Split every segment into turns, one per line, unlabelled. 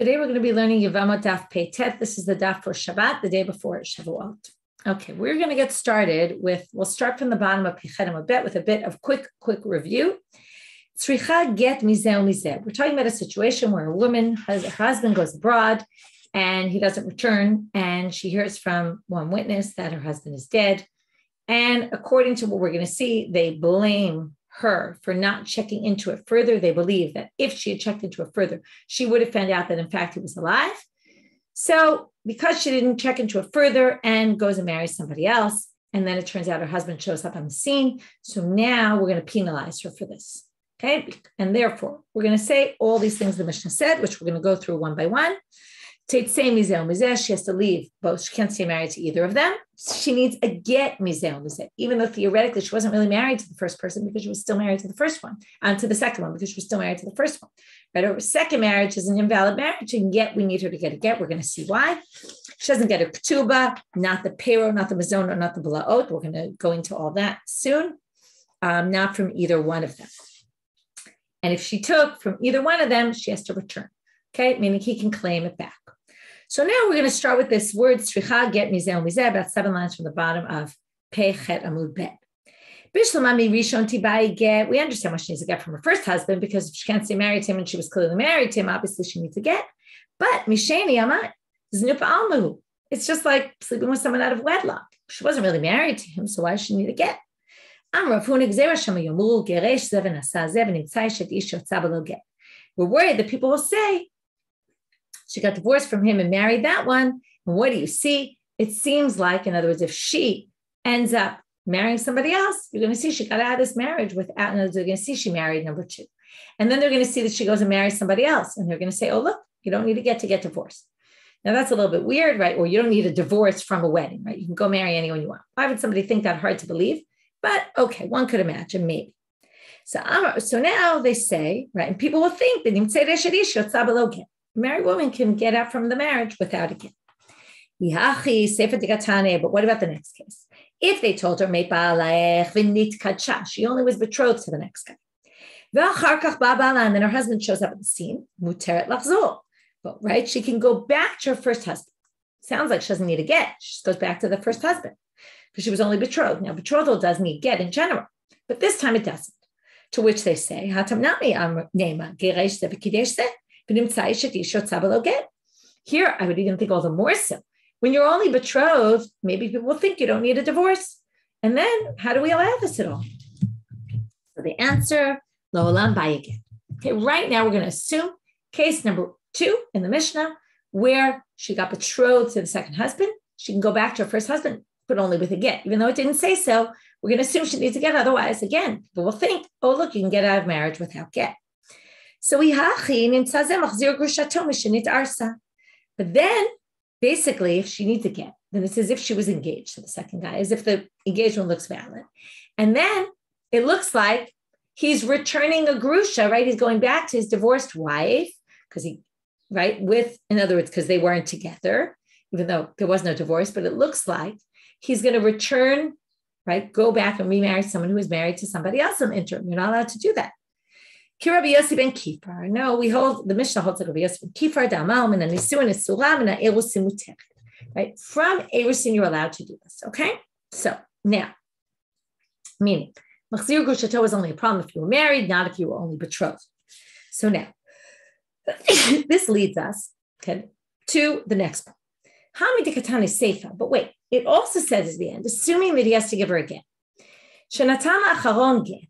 Today we're going to be learning Yevamot daf Pei Tet. This is the daf for Shabbat, the day before Shavuot. Okay, we're going to get started with, we'll start from the bottom of Pichet a bit with a bit of quick review. Tzricha get mizeh mizeh. We're talking about a situation where a woman, her husband goes abroad and he doesn't return, and she hears from one witness that her husband is dead. And according to what we're going to see, they blame her for not checking into it further. They believe that if she had checked into it further, she would have found out that in fact he was alive. So because she didn't check into it further and goes and marries somebody else, and then it turns out her husband shows up on the scene. So now we're going to penalize her for this. Okay. And therefore we're going to say all these things the Mishna said, which we're going to go through one by one. She has to leave both. She can't stay married to either of them. She needs a get mizeh, even though theoretically she wasn't really married to the first person because she was still married to the first one, and to the second one because she was still married to the first one. Right? Her second marriage is an invalid marriage, and yet we need her to get a get. We're going to see why. She doesn't get a ketuba, not the payroll, not the mazon, not the balaot. We're going to go into all that soon. Not from either one of them. And if she took from either one of them, she has to return. Okay, meaning he can claim it back. So now we're going to start with this word, tzricha get mizeh mizeh, about 7 lines from the bottom of Pei Chet Amud Bet. Bishlamami rishon tibai get. We understand what she needs to get from her first husband, because if she can't stay married to him and she was clearly married to him, obviously she needs to get. But misheni amat znupa almahu. It's just like sleeping with someone out of wedlock. She wasn't really married to him, so why does she need to get? We're worried that people will say, she got divorced from him and married that one. And what do you see? It seems like, in other words, if she ends up marrying somebody else, you're going to see she got out of this marriage without, in other words, they're going to see she married number 2. And then they're going to see that she goes and marries somebody else. And they're going to say, oh, look, you don't need to get divorced. Now that's a little bit weird, right? Or you don't need a divorce from a wedding, right? You can go marry anyone you want. Why would somebody think that hard to believe? But okay, one could imagine, maybe. So now they say, right, and people will think that a married woman can get out from the marriage without a get. But what about the next case? If they told her, she only was betrothed to the next guy. And then her husband shows up at the scene. But right, she can go back to her first husband. Sounds like she doesn't need a get. She just goes back to the first husband because she was only betrothed. Now, betrothal does need get in general, but this time it doesn't. To which they say, here, I would even think all the more so. When you're only betrothed, maybe people will think you don't need a divorce. And then how do we allow this at all? So the answer, Lo'olam bayigit. Okay, right now we're going to assume case number 2 in the Mishna, where she got betrothed to the second husband. She can go back to her first husband, but only with a get. Even though it didn't say so, we're going to assume she needs a get. Otherwise, again, people will think, oh, look, you can get out of marriage without get. So but then basically if she needs a get, then it's as if she was engaged to the second guy, as if the engagement looks valid. And then it looks like he's returning a grusha, right? He's going back to his divorced wife because in other words, because they weren't together, even though there was no divorce, but it looks like he's going to return, right? Go back and remarry someone who was married to somebody else in the interim. You're not allowed to do that. Rabbi Yossi ben Kifar. No, the Mishnah holds like Rabbi Yossi ben Kifar, Da'amal, and Nisuin is Sulam, and Erusin Mutech. Right? From Erusin, you're allowed to do this. Okay? So now, meaning, Machzir Gushato is only a problem if you were married, not if you were only betrothed. So now, this leads us, okay, to the next part. Hamidikatan is Seifa, but wait, it also says at the end, assuming that he has to give her a get. Shanatama Acharon get.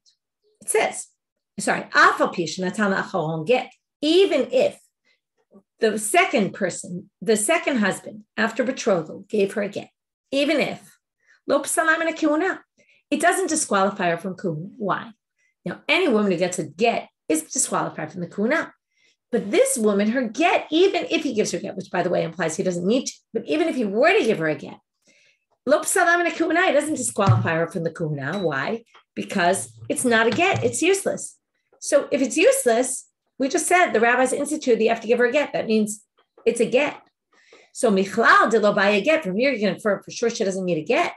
It says, even if the second person, the second husband, after betrothal, gave her a get, even if, it doesn't disqualify her from kuna. Why? Now, any woman who gets a get is disqualified from the kuna. But this woman, her get, even if he gives her a get, which by the way implies he doesn't need to, but even if he were to give her a get, it doesn't disqualify her from the kuna. Why? Because it's not a get, it's useless. So if it's useless, we just said the rabbis instituted that you have to give her a get. That means it's a get. So Michlal did lo buy a get. From here, you can infer for sure she doesn't need a get.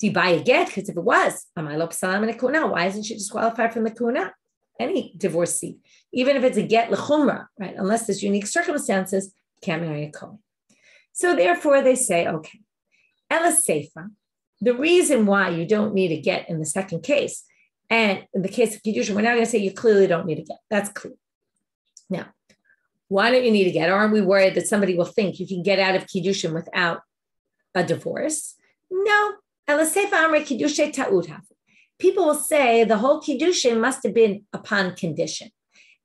Do you buy a get? Because if it was, why isn't she disqualified from the kuna? Any divorcee. even if it's a get l'chumra, right? Unless there's unique circumstances, can't marry a kohen. So therefore they say, okay, ela seifa, the reason why you don't need a get in the second case, and in the case of kiddushin, we're now going to say you clearly don't need a get. That's clear. Now, why don't you need a get? Aren't we worried that somebody will think you can get out of kiddushin without a divorce? No. People will say the whole kiddushin must have been upon condition,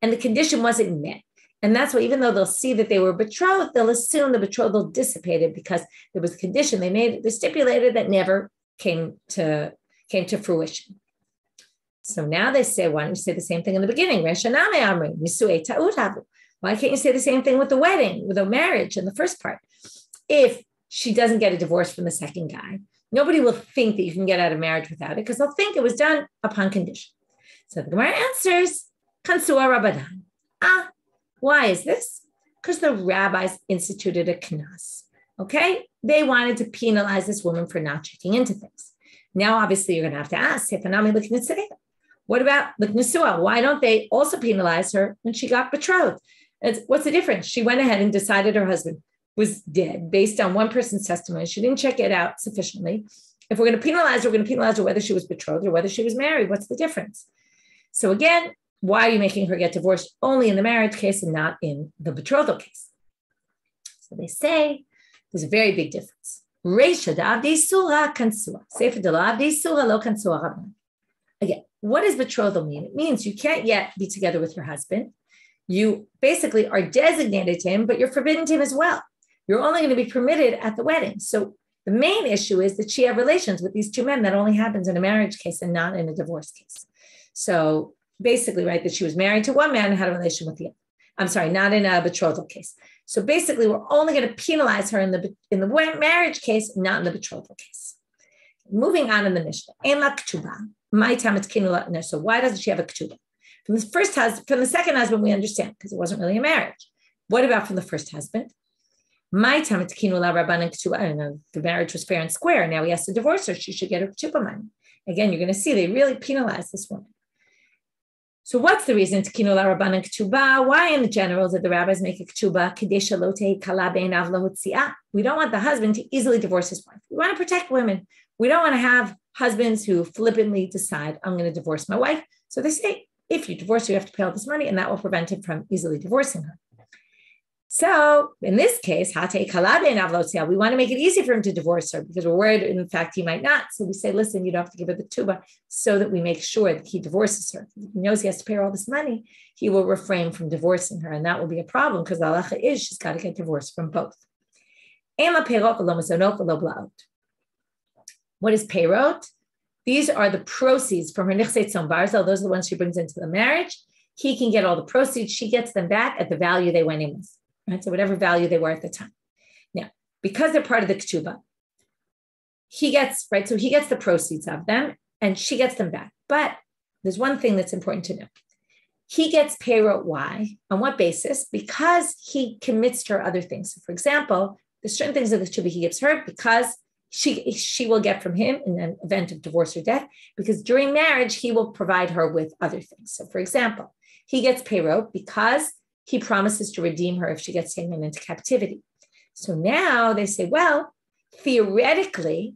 and the condition wasn't met. And that's why, even though they'll see that they were betrothed, they'll assume the betrothal dissipated because there was a condition they stipulated that never came to fruition. So now they say, why don't you say the same thing in the beginning? Why can't you say the same thing with the wedding, with the marriage in the first part? If she doesn't get a divorce from the second guy, nobody will think that you can get out of marriage without it because they'll think it was done upon condition. So the Gemara answers, Kansua Rabbanan. Why is this? Because the rabbis instituted a knas. Okay? They wanted to penalize this woman for not checking into things. Now, obviously, you're going to have to ask, what about L'knesua? Why don't they also penalize her when she got betrothed? What's the difference? She went ahead and decided her husband was dead based on one person's testimony. She didn't check it out sufficiently. If we're going to penalize her, we're going to penalize her whether she was betrothed or whether she was married. What's the difference? So again, why are you making her get divorced only in the marriage case and not in the betrothal case? So they say there's a very big difference. Again, what does betrothal mean? It means you can't yet be together with your husband. You basically are designated to him, but you're forbidden to him as well. You're only going to be permitted at the wedding. So the main issue is that she had relations with these two men. That only happens in a marriage case and not in a divorce case. So basically, right, that she was married to one man and had a relation with the other. I'm sorry, not in a betrothal case. So basically, we're only going to penalize her in the marriage case, not in the betrothal case. Moving on in the Mishna. So why doesn't she have a ketuba? From the second husband, we understand because it wasn't really a marriage. What about from the first husband? My time it's Rabbanit ketuba. I don't know. The marriage was fair and square. Now he has to divorce her. She should get her ketuba money. Again, you're going to see they really penalize this woman. So what's the reason to Rabbanit ketuba? Why in general did the rabbis make a ketuba? We don't want the husband to easily divorce his wife. We want to protect women. We don't want to have husbands who flippantly decide, I'm going to divorce my wife. So they say, if you divorce her, you have to pay all this money, and that will prevent him from easily divorcing her. So in this case, we want to make it easy for him to divorce her because we're worried, in fact, he might not. So we say, listen, you don't have to give her the ketuba so that we make sure that he divorces her. If he knows he has to pay her all this money, he will refrain from divorcing her. And that will be a problem because the halacha is she's got to get divorced from both. What is peirot? These are the proceeds from her nichsei tzom barzel. Those are the ones she brings into the marriage. He can get all the proceeds. She gets them back at the value they went in with. Right? So whatever value they were at the time. Now, because they're part of the ketuba, he gets the proceeds of them and she gets them back. But there's one thing that's important to know. He gets peirot. Why? On what basis? Because he commits to her other things. So for example, there's certain things of the ketuba he gives her because she will get from him in an event of divorce or death, because during marriage, he will provide her with other things. So for example, he gets peirot because he promises to redeem her if she gets taken into captivity. So now they say, well, theoretically,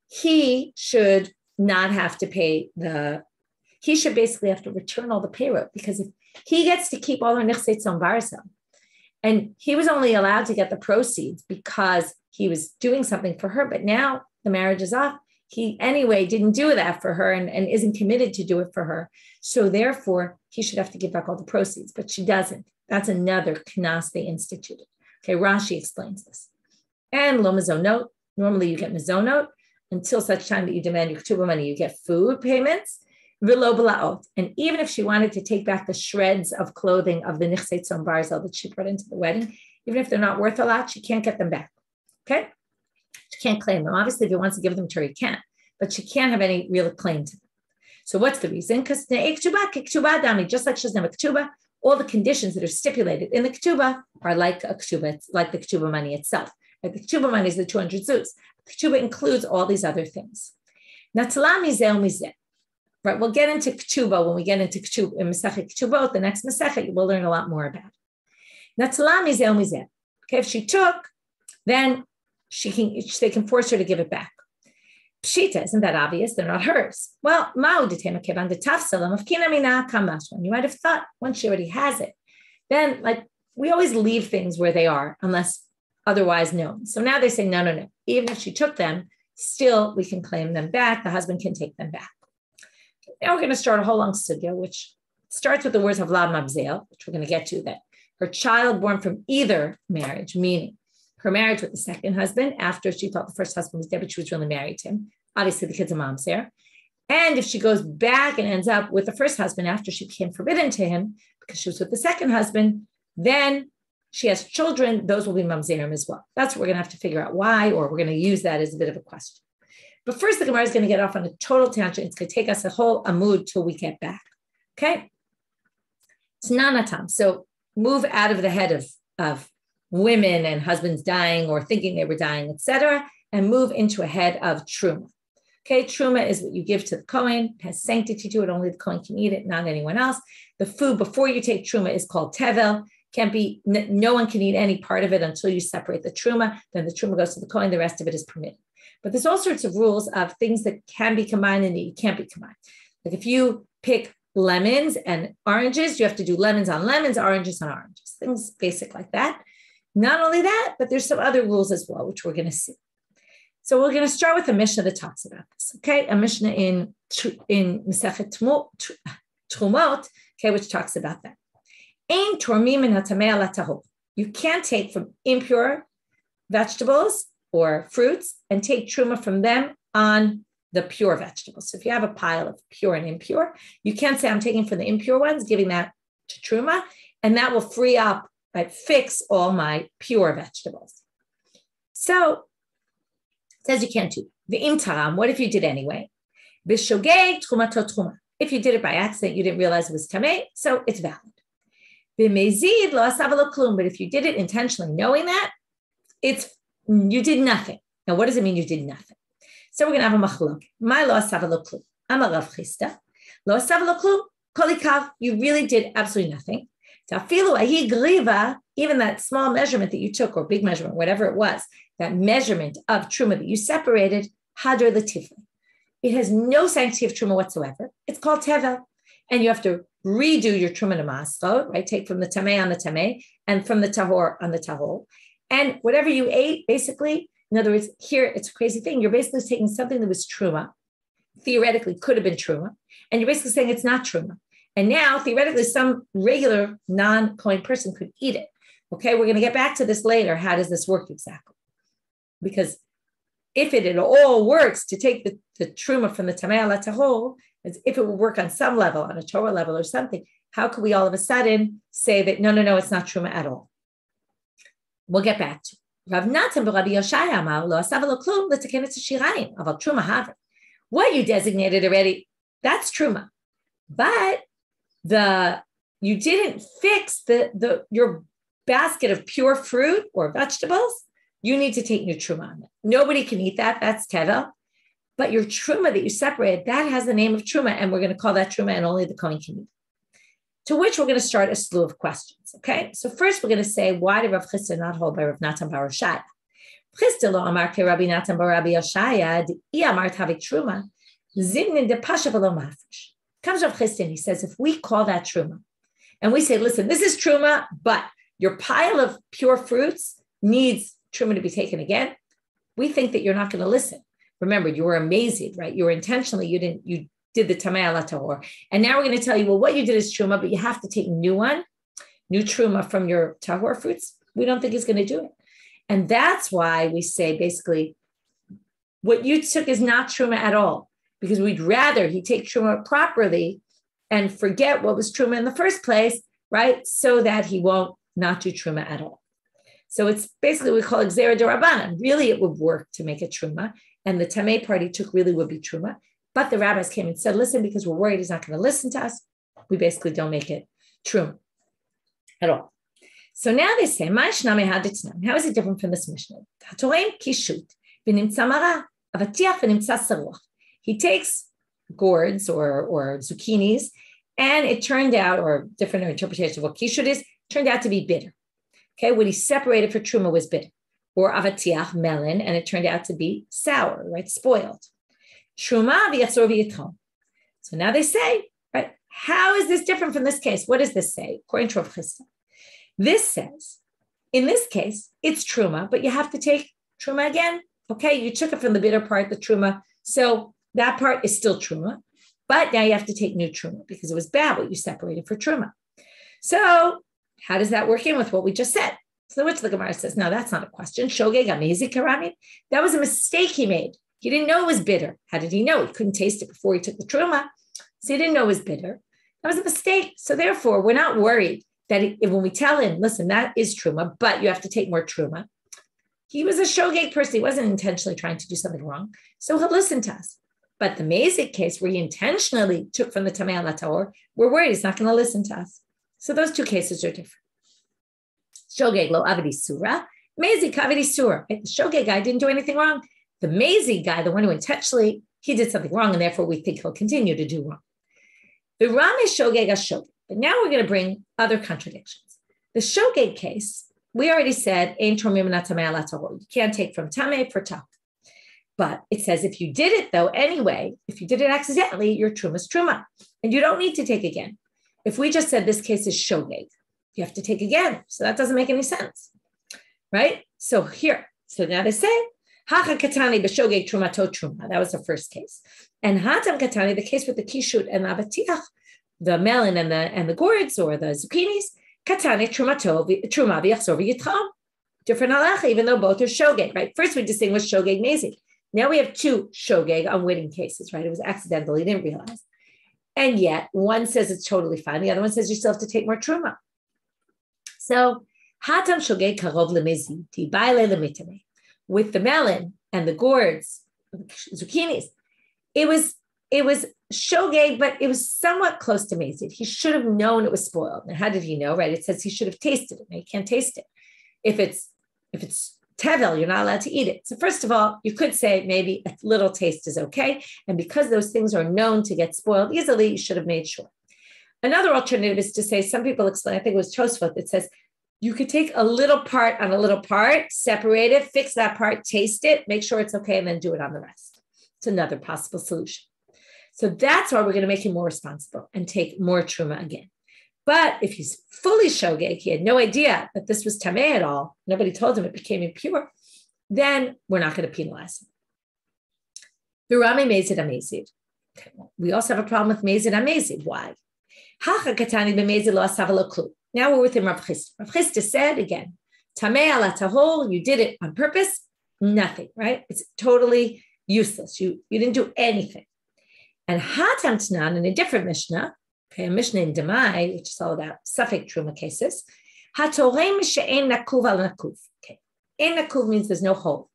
he should not have to pay he should basically have to return all the peirot, because if he gets to keep all her nichsei tzom barzel, and he was only allowed to get the proceeds because he was doing something for her, but now the marriage is off. He anyway didn't do that for her and isn't committed to do it for her. So therefore, he should have to give back all the proceeds, but she doesn't. That's another knas they instituted. Okay, Rashi explains this. And lo mezonot, normally you get mezonot until such time that you demand your ketuba money, you get food payments. V'lo b'la'ot. And even if she wanted to take back the shreds of clothing of the nichsei tzom barzel that she brought into the wedding, even if they're not worth a lot, she can't get them back. Okay? She can't claim them. Obviously, if he wants to give them to her, he can. But she can't have any real claim to them. So what's the reason? Because just like she doesn't have a ketuba, all the conditions that are stipulated in the ketuba are like a ketuba. It's like the ketuba money itself. Like the ketuba money is the 200 zuz. The ketuba includes all these other things. Now, right? We'll get into ketuba when we get into ketuba, in Masechet Ketubot, the next Masechet, we'll learn a lot more about it. Okay, if she took, then they can force her to give it back. Pshita, isn't that obvious? They're not hers. Well, you might have thought once she already has it, then we always leave things where they are unless otherwise known. So now they say, no. Even if she took them, still we can claim them back. The husband can take them back. Now we're going to start a whole long sugya, which starts with the words of la mamzer, which we're going to get to, that her child born from either marriage, meaning her marriage with the second husband after she thought the first husband was dead, but she was really married to him. Obviously, the kid's a mamzer. And if she goes back and ends up with the first husband after she became forbidden to him because she was with the second husband, then she has children, those will be mamzerim as well. That's what we're going to have to figure out why, or we're going to use that as a bit of a question. But first, the Gemara is going to get off on a total tangent. It's going to take us a whole amud till we get back. Okay? It's nanatam. So move out of the head of women and husbands dying or thinking they were dying, etc., and move into a head of truma. Okay, truma is what you give to the kohen. It has sanctity to it. Only the kohen can eat it, not anyone else. The food before you take truma is called tevel. No one can eat any part of it until you separate the truma. Then the truma goes to the kohen. The rest of it is permitted. But there's all sorts of rules of things that can be combined and that you can't be combined. Like if you pick lemons and oranges, you have to do lemons on lemons, oranges on oranges. Things basic like that. Not only that, but there's some other rules as well, which we're going to see. So we're going to start with a Mishna that talks about this. Okay, a Mishna in Masechet Trumot, okay, which talks about that. Ein tormim min hatamei ala tahor. You can't take from impure vegetables or fruits and take truma from them on the pure vegetables. So if you have a pile of pure and impure, you can't say I'm taking from the impure ones, giving that to truma, and that will free up, fix all my pure vegetables. So it says you can't do the imtaram. What if you did anyway? B'shogeg trumato truma. If you did it by accident, you didn't realize it was tamei, so it's valid. B'mezid lo asav lo klum. But if you did it intentionally, knowing that, you did nothing. Now, what does it mean you did nothing? So we're going to have a machlok. My lo asav lo klum. I'm a Rav Chisda. Lo asav lo klum. Kolikav. You really did absolutely nothing. Tafilu ahi griva. Even that small measurement that you took, or big measurement, whatever it was, that measurement of truma that you separated, hadr l'tifli. It has no sanctity of truma whatsoever. It's called tevel. And you have to redo your truma namasto, right? Take from the tamei on the tamei and from the tahor on the tahor. And whatever you ate, basically, in other words, here it's a crazy thing. You're basically taking something that was truma, theoretically could have been truma, and you're basically saying it's not truma. And now, theoretically, some regular non-kohen person could eat it. Okay, we're going to get back to this later. How does this work exactly? Because if it at all works to take the truma from the tamei ala tahor, as if it would work on some level, on a Torah level or something, how could we all of a sudden say that, no, it's not truma at all? We'll get back to it. Rav Natan Rabbi Oshaya amar lo asav lo klum l'taken et hashirayim aval truma haver. What you designated already, that's truma. But you didn't fix your basket of pure fruit or vegetables. You need to take new truma on it. Nobody can eat that. That's tevel. But your truma that you separated, that has the name of truma, and we're going to call that truma, and only the kohen can eat. To which we're going to start a slew of questions. Okay, so first we're going to say, why did Rav Chisda not hold by Rav Natan bar Oshaya? Chisda lo amar ke Rabbi Natan bar Rabbi Oshaya di amar tavik truma zimnin de pasha v'lo mafresh. Comes Rav Chisda and he says, if we call that truma, and we say, listen, this is truma, but your pile of pure fruits needs truma to be taken again, we think that you're not going to listen. Remember, you were amazed, right? You were intentionally, you did the tamei ala tahor. And now we're going to tell you, well, what you did is truma, but you have to take new truma from your tahor fruits. We don't think he's going to do it. And that's why we say, basically, what you took is not truma at all, because we'd rather he take truma properly and forget what was truma in the first place, right? So that he won't not do truma at all. So it's basically, we call it gzera de Rabbanit. Really, it would work to make a truma. And the tamei part he took really would be truma. But the rabbis came and said, listen, because we're worried he's not going to listen to us, we basically don't make it truma at all. So now they say, how is it different from this Mishnah? He takes gourds or zucchinis, and it turned out, or different interpretation of what kishut is, turned out to be bitter. Okay, what he separated for truma was bitter. Or avatiach, melon, and it turned out to be sour, right, spoiled. Truma v'yachzor v'yitchom. So now they say, right, how is this different from this case? What does this say? According to Rav Chisda, this says, in this case, it's truma, but you have to take truma again. Okay, you took it from the bitter part, the truma, so that part is still truma, but now you have to take new truma because it was bad what you separated for truma. So how does that work in with what we just said? So which the Gemara says, no, that's not a question. Shogeg amezi karami. That was a mistake he made. He didn't know it was bitter. How did he know? He couldn't taste it before he took the truma. So he didn't know it was bitter. That was a mistake. So therefore, we're not worried that when we tell him, listen, that is truma, but you have to take more truma. He was a shogeg person. He wasn't intentionally trying to do something wrong. So he'll listen to us. But the Mazik case where he intentionally took from the Tamei al Tahor, we're worried he's not going to listen to us. So those two cases are different. Shogeg lo avedi surah, Mazik avedi surah. The shogeg guy didn't do anything wrong. The Mazik guy, the one who intentionally, he did something wrong, and therefore we think he'll continue to do wrong. The Ram is shogeg as shogeg. But now we're going to bring other contradictions. The shogeg case, we already said, ein tromim na tamei al tahor. You can't take from tamei for tah. But it says if you did it though anyway, if you did it accidentally, your truma is truma, and you don't need to take again. If we just said this case is shogeg, you have to take again. So that doesn't make any sense, right? So here, so now they say, hacha katani b'shogeg trumato truma. That was the first case. And hatam katani, the case with the kishut and avatiach, the melon and the gourds or the zucchinis, katani trumato truma v'yachzor v'yitcham. Different halacha, even though both are shogeg, right? First we distinguished shogeg mazik. Now we have two shogeg unwitting cases, right? It was accidental, he didn't realize. And yet one says it's totally fine. The other one says you still have to take more truma. So, hatam shogeg karov lemezi, tibayle lemitame. With the melon and the gourds, zucchinis, it was shogeg, but it was somewhat close to mezid. He should have known it was spoiled. Now, how did he know, right? It says he should have tasted it. Now, you can't taste it. If it's tevel, you're not allowed to eat it. So first of all, you could say maybe a little taste is okay. And because those things are known to get spoiled easily, you should have made sure. Another alternative is to say, some people explain, I think it was Tosfot, it says, you could take a little part on a little part, separate it, fix that part, taste it, make sure it's okay, and then do it on the rest. It's another possible solution. So that's why we're going to make him more responsible and take more truma again. But if he's fully shogeg, he had no idea that this was tamei at all, nobody told him it became impure, then we're not going to penalize him. Virame mezid amezid. Okay, well, we also have a problem with mezid amezid. Why? Hacha katani b'mezid lo asav lo klum. Now we're within Rav Chisda. Rav Chisda said again, tamei al tahor, you did it on purpose, nothing, right? It's totally useless. You didn't do anything. And hatam tanan in a different Mishna, okay, a Mishna in Demai, which is all about suffix truma cases. Hatorem she'en nakuv al nakuv. Okay, en nakuv means there's no hole.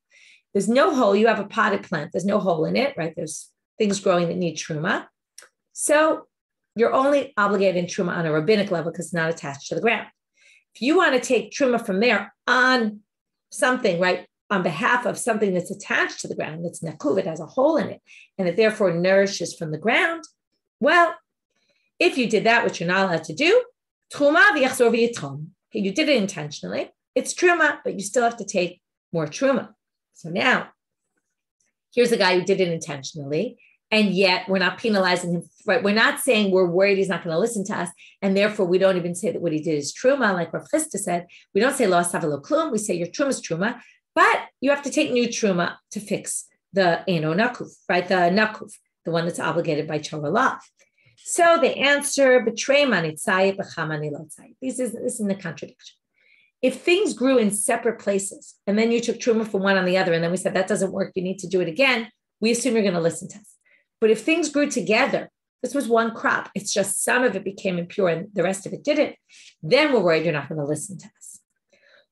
There's no hole. You have a potted plant. There's no hole in it, right? There's things growing that need truma. So you're only obligated in truma on a rabbinic level because it's not attached to the ground. If you want to take truma from there on something, right, on behalf of something that's attached to the ground, that's nakuv, it has a hole in it, and it therefore nourishes from the ground, well, if you did that, which you're not allowed to do, truma v'yachzor v'yitcham. You did it intentionally. It's truma, but you still have to take more truma. So now, here's a guy who did it intentionally, and yet we're not penalizing him. Right? We're not saying we're worried he's not going to listen to us, and therefore we don't even say that what he did is truma, like Rav Chisda said. We don't say lo asav lo klum. We say your truma is truma, but you have to take new truma to fix the eno nakuf, right? The nakuf, the one that's obligated by Torah law. So the answer, betray manitzayit b'chamani lo tzayit. This is in the contradiction. If things grew in separate places, and then you took truma from one on the other, and then we said that doesn't work, you need to do it again, we assume you're going to listen to us. But if things grew together, this was one crop, it's just some of it became impure and the rest of it didn't, then we're worried you're not going to listen to us.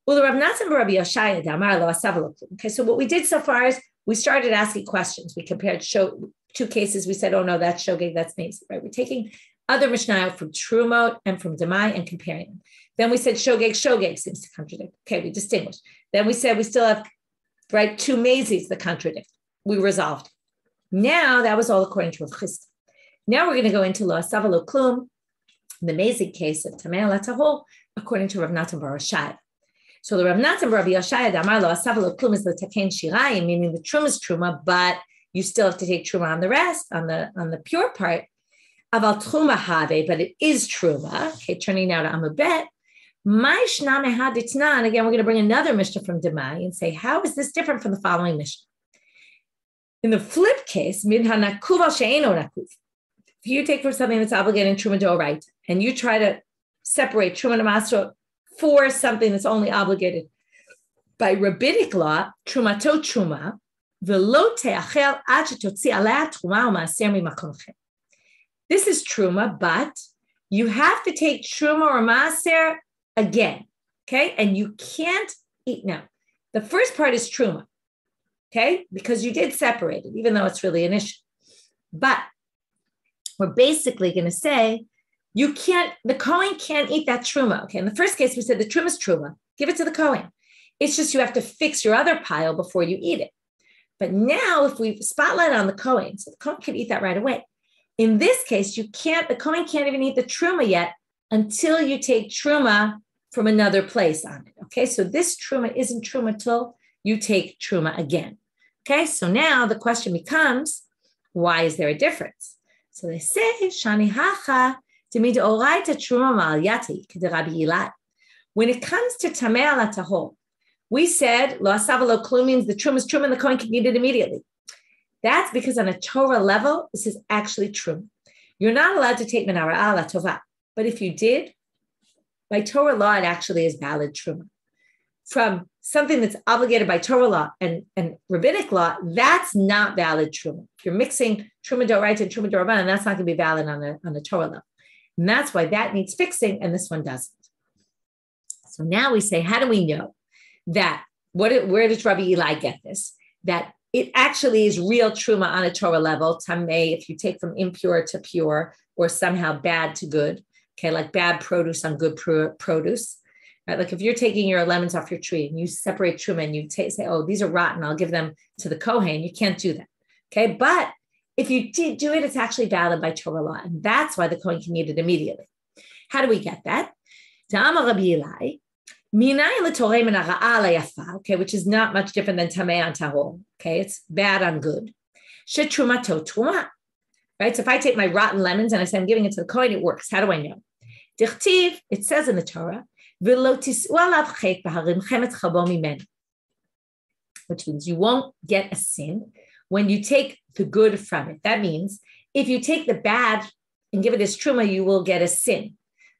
Well, the Rav Natsan Rabbi Oshaya damar lo asav lo klum. Okay, so what we did so far is we started asking questions. We compared two cases. We said, oh no, that's shogeg, that's mamzer, right? We're taking other Mishnah from Trumot and from Demai and comparing them. Then we said shogeg seems to contradict. Okay, we distinguished. Then we said we still have, right, two mazes that contradict. We resolved. Now that was all according to Rav Chisda. Now we're going to go into lo asav lo klum, the amazing case of tamei ala tahor, according to Rav Natan bar Oshaya. So the Rav Natan bar Oshaya, the amar lo asav lo klum is the taken shirayim, meaning the truma is truma, but you still have to take truma on the rest, on the pure part. Aval truma have, but it is truma. Okay, turning now to amubet. Mishna mehaditna, and again, we're going to bring another Mishna from Demai and say, how is this different from the following Mishna? In the flip case, min hanakuv al she'eno nakuv. If you take for something that's obligated in truma d'oraita, and you try to separate truma d'masro for something that's only obligated by rabbinic law, trumato truma, v'lo te'achel ad shetotzi alea truma u'maaser mimakom acher. This is truma, but you have to take truma or maaser again, okay? And you can't eat now. The first part is truma, okay? Because you did separate it, even though it's really an issue. But we're basically going to say, the kohen can't eat that truma, okay? In the first case, we said the truma is truma. Give it to the kohen. It's just you have to fix your other pile before you eat it. But now, if we spotlight on the kohen, so the kohen can eat that right away. In this case, the kohen can't even eat the truma yet until you take truma from another place on it, okay? So this truma isn't truma till you take truma again, okay? So now the question becomes, why is there a difference? So they say, Shani hacha timid oraita truma ma'alyati k'de Rabbi Eli. When it comes to tamei ala tahor, we said, lo asav lo klum means the truma is truma and the kohen can eat it immediately. That's because on a Torah level, this is actually true. You're not allowed to take minara ala tova, but if you did, by Torah law, it actually is valid truma. From something that's obligated by Torah law and rabbinic law, that's not valid truma. If you're mixing truma d'oraita and truma d'Rabbanit, that's not going to be valid on the Torah level. And that's why that needs fixing and this one doesn't. So now we say, how do we know that, where does Rabbi Eli get this? That it actually is real truma on a Torah level, tamei, if you take from impure to pure, or somehow bad to good, okay, like bad produce on good produce, right? Like if you're taking your lemons off your tree and you separate truma and you say, oh, these are rotten, I'll give them to the kohen, you can't do that, okay? But if you did do it, it's actually valid by Torah law, and that's why the kohen can eat it immediately. How do we get that? Rabbi Eli, okay, which is not much different than tamei on tahor. Okay, it's bad on good. Trumato truma, right? So if I take my rotten lemons and I say I'm giving it to the kohen, it works. How do I know? It says in the Torah, which means you won't get a sin when you take the good from it. That means if you take the bad and give it as truma, you will get a sin.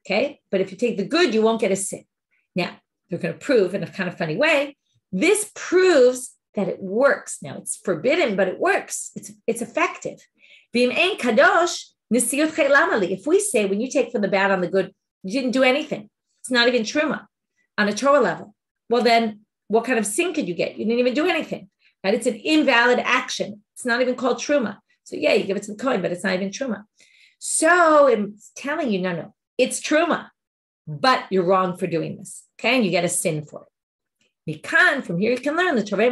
Okay, but if you take the good, you won't get a sin. Now, they're going to prove in a kind of funny way, this proves that it works. Now, it's forbidden, but it works. It's effective. If we say when you take from the bad on the good, you didn't do anything. It's not even truma on a Torah level. Well, then what kind of sin could you get? You didn't even do anything. Right? It's an invalid action. It's not even called truma. So yeah, you give it to the kohen, but it's not even truma. So it's telling you, no, it's truma. But you're wrong for doing this, okay? And you get a sin for it. From here you can learn the truma.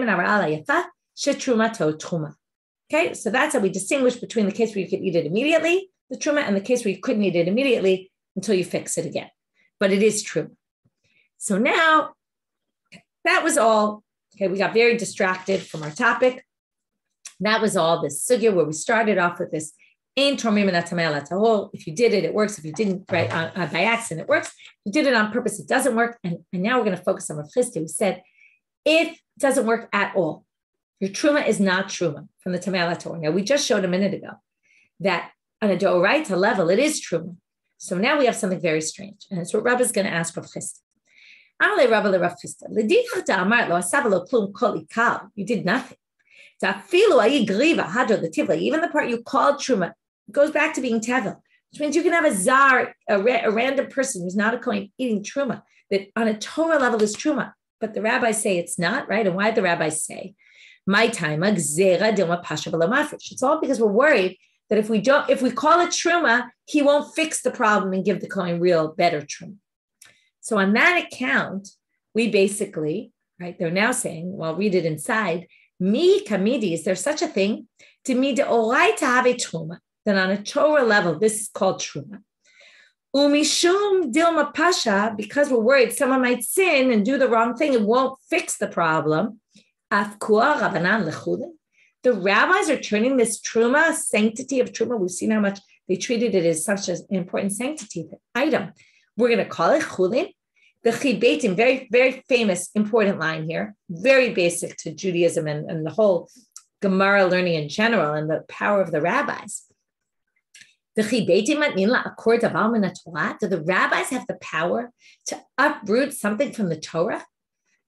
Okay, so that's how we distinguish between the case where you could eat it immediately, the truma, and the case where you couldn't eat it immediately until you fix it again. But it is true. So now, that was all. Okay, we got very distracted from our topic. That was all this sugya where we started off with this. If you did it, it works. If you didn't, right, by accident, it works. If you did it on purpose, it doesn't work. And now we're going to focus on Rav Chisda, who said, if it doesn't work at all, your truma is not truma from the tamei ala tahor. Now, we just showed a minute ago that on a d'oraita level, it is truma. So now we have something very strange. And it's what Rabbi is going to ask Rav Chisda. Rav Chisda, you did nothing. Even the part you called truma, it goes back to being tevel, which means you can have a zar, a random person who's not a kohen eating truma, that on a Torah level is truma, but the rabbis say it's not, right? And why did the rabbis say? My time, it's all because we're worried that if we call it truma, he won't fix the problem and give the kohen real better truma. So on that account, we basically, right, they're now saying, well, read it inside, mi kamidi, is there such a thing? To me, the oraita have a truma, then on a Torah level, this is called truma. Umishum dilma pasha, because we're worried someone might sin and do the wrong thing, it won't fix the problem. Afkua Rabbanan lechulin. The rabbis are turning this truma, sanctity of truma. We've seen how much they treated it as such an important sanctity item. We're going to call it chulin. The chibetim, very, very famous, important line here, very basic to Judaism and the whole Gemara learning in general and the power of the rabbis. The chibetim matnin la'akor davar min haTorah. Do the rabbis have the power to uproot something from the Torah?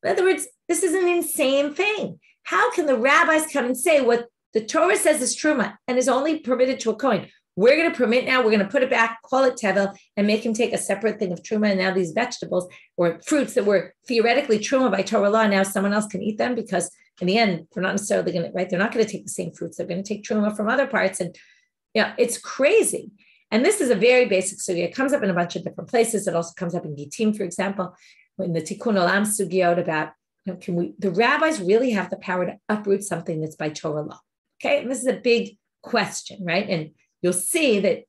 In other words, this is an insane thing. How can the rabbis come and say what the Torah says is truma and is only permitted to a kohen? We're going to permit now, we're going to put it back, call it tevel, and make him take a separate thing of truma. And now these vegetables or fruits that were theoretically truma by Torah law, now someone else can eat them because in the end, they're not necessarily going to, right? They're not going to take the same fruits. They're going to take truma from other parts. And it's crazy. And this is a very basic sugya. It comes up in a bunch of different places. It also comes up in Gittim, for example, in the Tikkun Olam sugyot about, the rabbis really have the power to uproot something that's by Torah law. Okay. And this is a big question, right? And you'll see that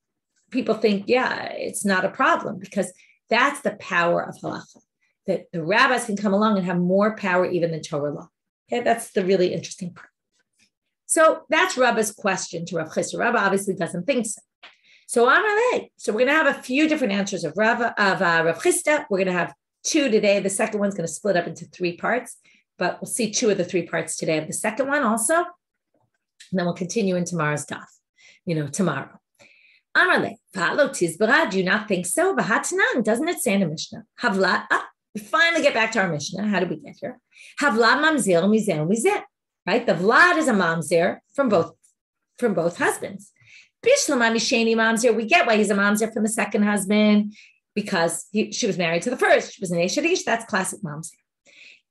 people think, it's not a problem because that's the power of halacha, that the rabbis can come along and have more power even than Torah law. Okay, that's the really interesting part. So that's Rabba's question to Rav Chisda. Rabba obviously doesn't think so. So we're going to have a few different answers of Rav Chisda. We're going to have two today. The second one's going to split up into three parts, but we'll see two of the three parts today of the second one also. And then we'll continue in tomorrow's daf. Tomorrow. Amarle, Valo Tizbara, do you not think so? Vahatanan, doesn't it say in the Mishna? Havla, we finally get back to our Mishnah. How did we get here? Havla mamzer mizeh. Right? The vlad is a mamzer from both husbands. Bishlama misheni mamzer, we get why he's a mamzer from the second husband, because she was married to the first. She was an Eshadish, that's classic mamzer.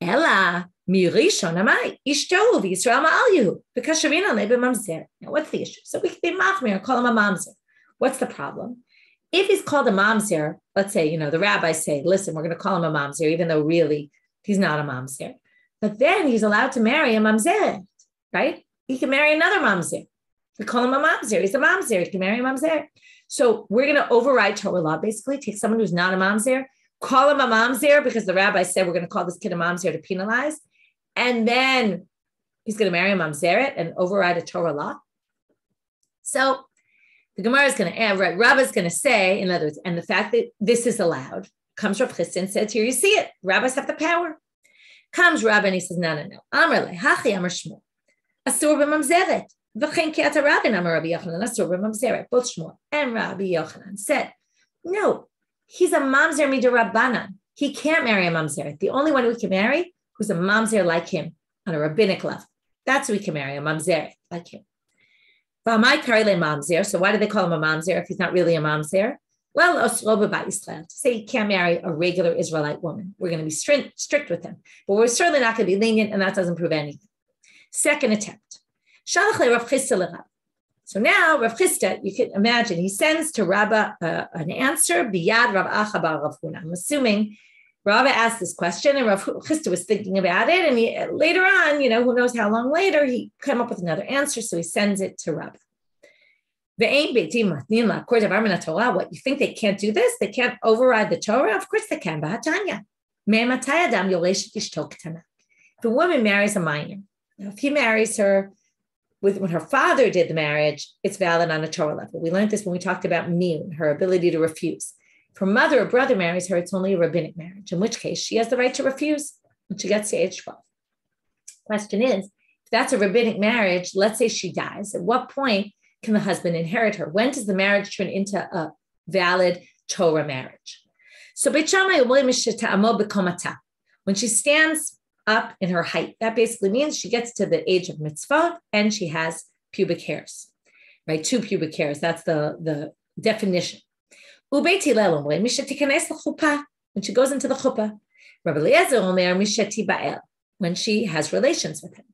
Ella, mirishon amai, ishto v'Yisrael ma'al because shavina lebe mamzer. Now, what's the issue? So we can be machmir and call him a mamzer. What's the problem? If he's called a mamzer, let's say, the rabbis say, listen, we're going to call him a mamzer, even though really he's not a mamzer. But then he's allowed to marry a mamzeret, right? He can marry another mamzer. We call him a mamzer. He's a mamzer. He can marry a mamzer. So we're going to override Torah law, basically, take someone who's not a mamzer, call him a mamzer because the rabbi said we're going to call this kid a mamzer to penalize. And then he's going to marry a mamzeret and override a Torah law. So the Gemara is going to add, right? Rabbi is going to say, in other words, and the fact that this is allowed, comes Rav Chisda and says, here you see it. Rabbis have the power. Comes Rabbi and he says, no. Amar le, hachi amar Shmuel. Asur b'mamzeret. V'chein ki ata Rabbi amar Rabbi Yochanan, asur b'mamzeret. Both Shmuel and Rabbi Yochanan said, no, he's a mamzer mid'Rabbanan. He can't marry a mamzeret. The only one we can marry who's a mamzer like him on a rabbinic level. That's who we can marry, a mamzeret like him. Mamzer. So why do they call him a mamzer if he's not really a mamzer? Well, to say he can't marry a regular Israelite woman. We're going to be strict with him, but we're certainly not going to be lenient, and that doesn't prove anything. Second attempt. So now Rav Chisda, you can imagine, he sends to Raba an answer. Biyad Rav Acha bar Rav Huna. I'm assuming Rava asked this question, and Rav Chisda was thinking about it, and later on, who knows how long later, he came up with another answer, so he sends it to Rabbi. What, you think they can't do this? They can't override the Torah? Of course they can. If a woman marries a minor, if he marries her when her father did the marriage, it's valid on a Torah level. We learned this when we talked about miyun, her ability to refuse. If her mother or brother marries her, it's only a rabbinic marriage, in which case she has the right to refuse when she gets to age 12. Question is, if that's a rabbinic marriage, let's say she dies, at what point can the husband inherit her? When does the marriage turn into a valid Torah marriage? So when she stands up in her height, that basically means she gets to the age of mitzvah and she has pubic hairs, right? 2 pubic hairs. That's the definition. When she goes into the chuppah, when she has relations with him.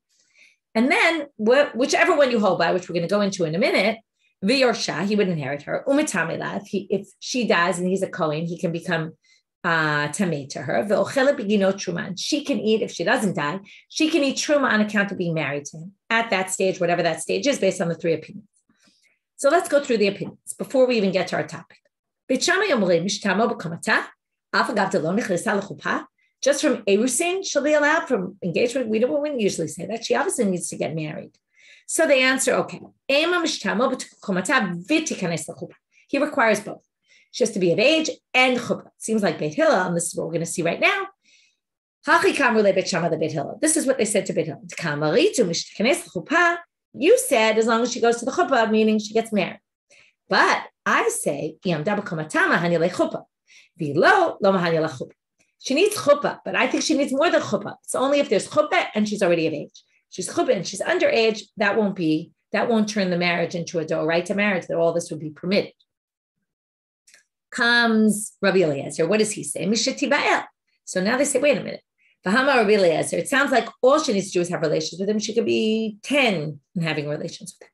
And then whichever one you hold by, which we're going to go into in a minute, v'yorsha, he would inherit her. Umitamila, if she dies and he's a kohen, he can become tamei to her. Truma, and she can eat, if she doesn't die, she can eat truma on account of being married to him at that stage, whatever that stage is, based on the 3 opinions. So let's go through the opinions before we even get to our topic. Just from erusin, she'll be allowed from engagement. We wouldn't usually say that. She obviously needs to get married. So they answer, okay. He requires both. She has to be of age and chuppah. Seems like Beit Hillel, and this is what we're going to see right now. This is what they said to Beit Hillel. You said as long as she goes to the chuppah, meaning she gets married. But I say, she needs chuppah, but I think she needs more than chuppah. It's only if there's chuppah and she's already of age. She's chuppah and she's underage, that won't turn the marriage into a doraita marriage, that all this would be permitted. Comes Rabbi Eliezer. What does he say? So now they say, wait a minute. Rabbi Eliezer, it sounds like all she needs to do is have relations with him. She could be 10 and having relations with him.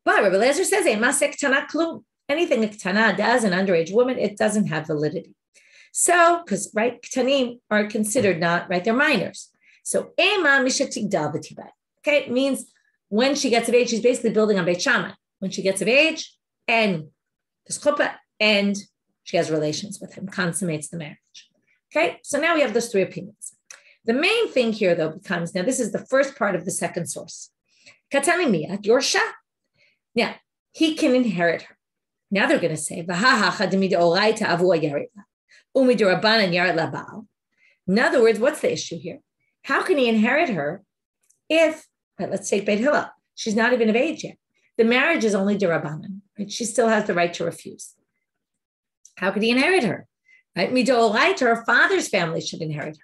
But Rabbi Eliezer says, anything a ktana does, an underage woman, it doesn't have validity. So, because, right, ktanim are considered not, right, they're minors. So, okay, it means when she gets of age, she's basically building on Beit Shammai. When she gets of age and there's chuppah and she has relations with him, consummates the marriage. Okay, so now we have those three opinions. The main thing here, though, becomes, now this is the first part of the second source. Katanimiyat, Yorsha. Now, he can inherit her. Now they're going to say, in other words, what's the issue here? How can he inherit her if, let's say Beit Hillel, she's not even of age yet? The marriage is only derabanan, right? She still has the right to refuse. How could he inherit her? Right? Midoraita, her father's family should inherit her.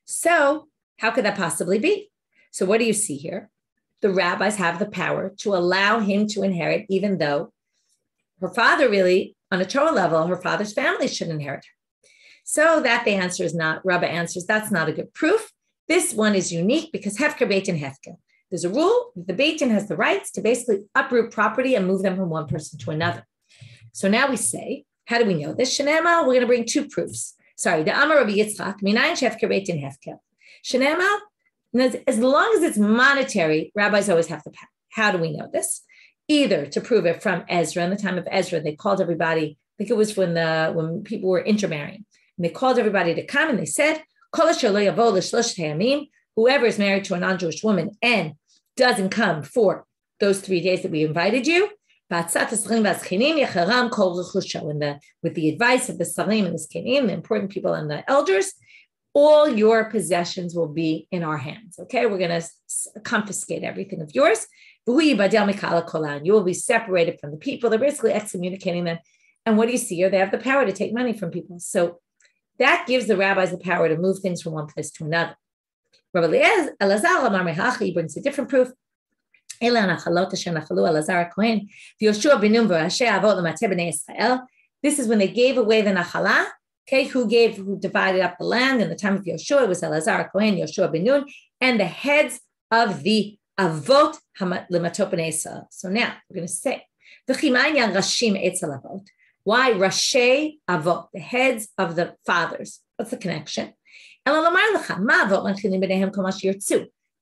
So how could that possibly be? So what do you see here? The rabbis have the power to allow him to inherit, even though her father really, on a Torah level, her father's family should inherit her. So that the answer is not, Raba answers, that's not a good proof. This one is unique because hefker beitin hefker. There's a rule, the beitin has the rights to basically uproot property and move them from one person to another. So now we say, how do we know this? Shenema, we're going to bring two proofs. Sorry, the Amar Rabbi Yitzchak, minayin hefker beitin hefker. Shenema, as long as it's monetary, rabbis always have the power. How do we know this? Either to prove it from Ezra. In the time of Ezra, they called everybody, I think it was when people were intermarrying. And they called everybody to come and they said, whoever is married to a non-Jewish woman and doesn't come for those 3 days that we invited you, with the advice of the sarim and the zkenim, the important people and the elders, all your possessions will be in our hands. Okay, we're going to confiscate everything of yours. You will be separated from the people. They're basically excommunicating them. And what do you see here? They have the power to take money from people. So that gives the rabbis the power to move things from one place to another. Rabbi Elazar brings a different proof. This is when they gave away the nachala. Okay, who divided up the land in the time of Yoshua? It was Elazar Kohen, Yoshua ben Nun, and the heads of the avot lematot bnei Israel. So now we're going to say the chimanyan rashim etzel avot. Why rashi avot, the heads of the fathers? What's the connection?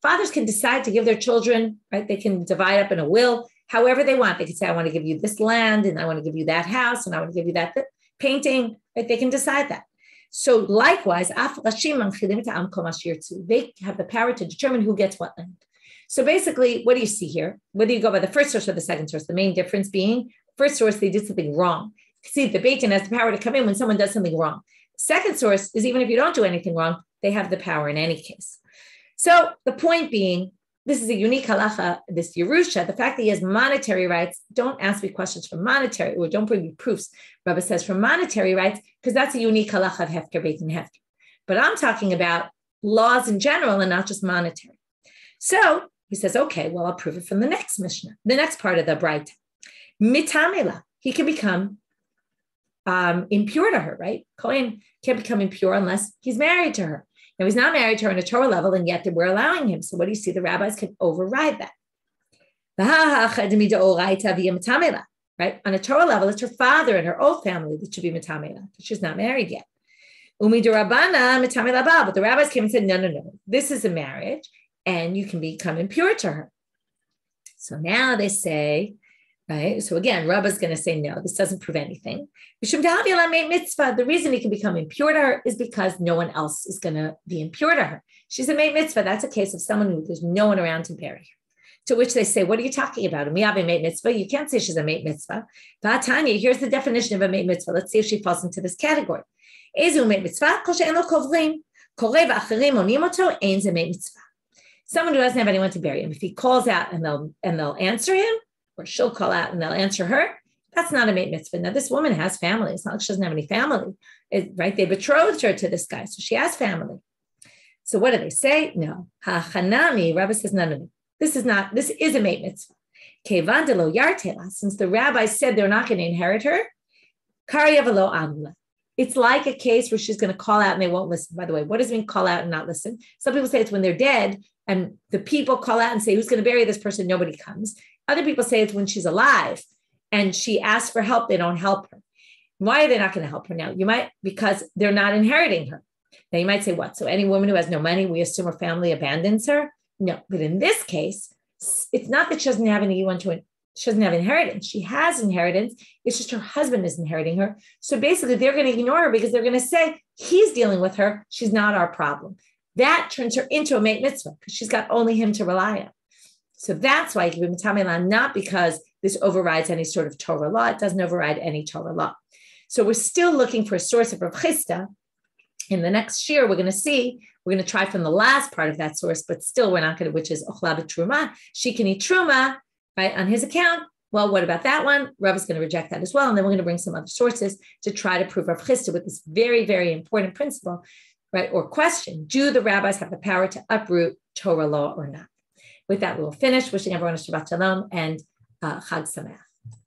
Fathers can decide to give their children, right? They can divide up in a will however they want. They can say, I want to give you this land, and I want to give you that house, and I want to give you that painting. Right? They can decide that. So likewise, they have the power to determine who gets what land. So basically, what do you see here? Whether you go by the first source or the second source, the main difference being, first source, they did something wrong. See, the beitin has the power to come in when someone does something wrong. Second source is even if you don't do anything wrong, they have the power in any case. So the point being, this is a unique halacha, this Yerusha, the fact that he has monetary rights, don't ask me questions from monetary, or don't bring me proofs, Rabbi says, from monetary rights, because that's a unique halacha of hefker beitin hefker. But I'm talking about laws in general and not just monetary. So he says, okay, well, I'll prove it from the next Mishna, the next part of the braita. Mitamela, he can become impure to her, right? Kohen can't become impure unless he's married to her. Now, he's not married to her on a Torah level, and yet we're allowing him. So what do you see? The rabbis can override that. Right? On a Torah level, it's her father and her old family that should be mitamela. She's not married yet. But the rabbis came and said, no. This is a marriage, and you can become impure to her. So now they say, right? So again, Rabba's going to say, no, this doesn't prove anything. The reason he can become impure to her is because no one else is going to be impure to her. She's a mate mitzvah. That's a case of someone who there's no one around to bury her. To which they say, what are you talking about? You can't say she's a mate mitzvah. Tanya, here's the definition of a mate mitzvah. Let's see if she falls into this category. Someone who doesn't have anyone to bury him. If he calls out and they'll answer him, or she'll call out and they'll answer her, that's not a mate mitzvah. Now, this woman has family. It's not like she doesn't have any family, right? They betrothed her to this guy, so she has family. So what do they say? No. Rabbi says, no. This is a mate mitzvah. Since the rabbi said they're not going to inherit her, it's like a case where she's going to call out and they won't listen. By the way, what does it mean call out and not listen? Some people say it's when they're dead and the people call out and say, who's going to bury this person? Nobody comes. Other people say it's when she's alive and she asks for help, they don't help her. Why are they not going to help her now? Because they're not inheriting her. Now you might say, what? So any woman who has no money, we assume her family abandons her? No, but in this case, it's not that she doesn't have she doesn't have inheritance. She has inheritance. It's just her husband is inheriting her. So basically they're going to ignore her because they're going to say, he's dealing with her. She's not our problem. That turns her into a mate mitzvah because she's got only him to rely on. So that's why you give him not because this overrides any sort of Torah law. It doesn't override any Torah law. So we're still looking for a source of Rav Chisda. In the next shiur, we're going to try from the last part of that source, but still we're not going to, which is Oshaya truma. She can eat truma, right, on his account. Well, what about that one? Rabbi's going to reject that as well. And then we're going to bring some other sources to try to prove Rav Chisda with this very, very important principle, right, or question. Do the rabbis have the power to uproot Torah law or not? With that, we will finish. Wishing everyone a Shabbat Shalom and Chag Sameach.